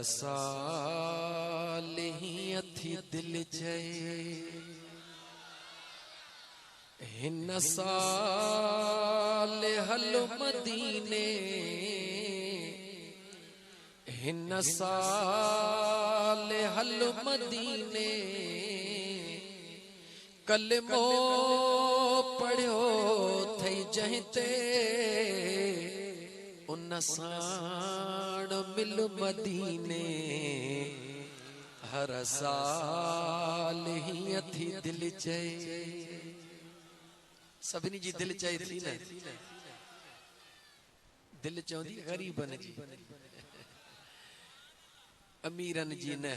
साल ही अथी दिल चए हिन साल हलो मदीने हिन साल हलो मदीने कलमो पढ़ियो थई जहिते उन साण मिल मदीने हर साल ही अथी दिल चए सभिनी जी दिल चए थी न दिल चवंदी गरीबन जी अमीरन जी न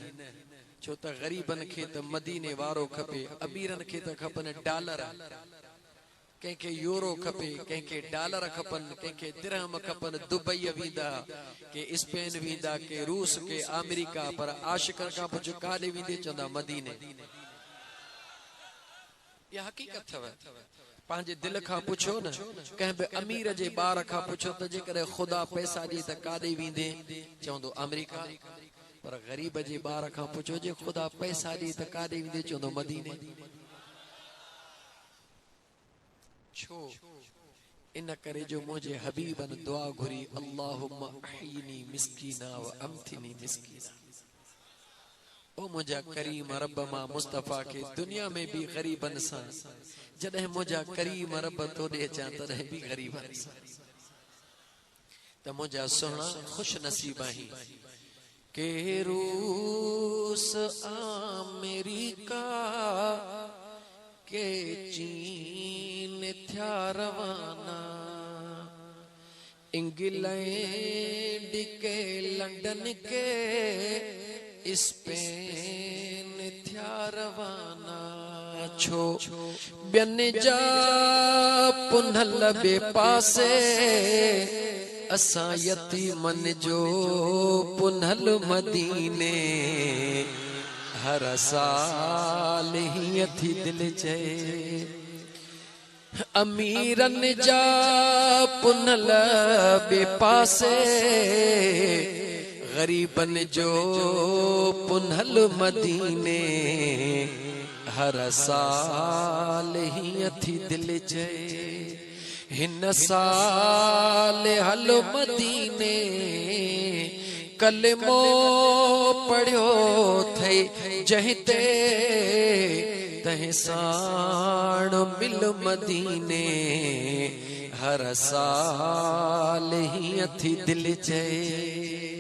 छो त गरीबन खे त मदीने वारो खपे अमीरन खे त खपन डॉलर कंहिंखे यूरो खपे कंहिंखे डॉलर खपन कंहिंखे दिरहम खपन दुबई वेंदा के स्पेन वेंदा के रूस के अमेरिका पर आशिकन खां पुछ काॾे वेंदे चवंदा मदीने इहा हकीकत अथव पंहिंजे दिल खां पुछो न कंहिं बि अमीर जे ॿार खां पुछो त जेकॾहिं ख़ुदा पैसा ॾे त काॾे वेंदे चवंदो अमेरिका पर ग़रीब जे ॿार खां पुछो जे ख़ुदा पैसा ॾे त काॾे वेंदे चवंदो मदीने छो इन करे जो मुझे हबीबन दुआ घुरी अल्लाहुम्मा अहीनी मिस्कीना व अमथिनी मिस्कीना ओ मुझा करीम रब मा मुस्तफा के दुनिया में भी गरीबन सा जदे मुझा करीम रब तो दे चा तदे भी गरीबन सा त मुझा सोहना खुश नसीब ही के रूस अमेरिका के चीन थया रवाना इंग्लैंड के लंदन के स्पेन थया रवाना छो ॿियनि जा पुनल बे पासे असां यतीमन जो पुनल मदीने हर साल ही अथी दिल चए अमीरन जा पुनल बे पासे गरीबन जो पुनल मदीने हर साल ही अथी दिल चए हिन साल हलो मदीने कलमो पढ़ियो थई जहिते तहि साण मिल मदीने हर साल ही अथी दिल चए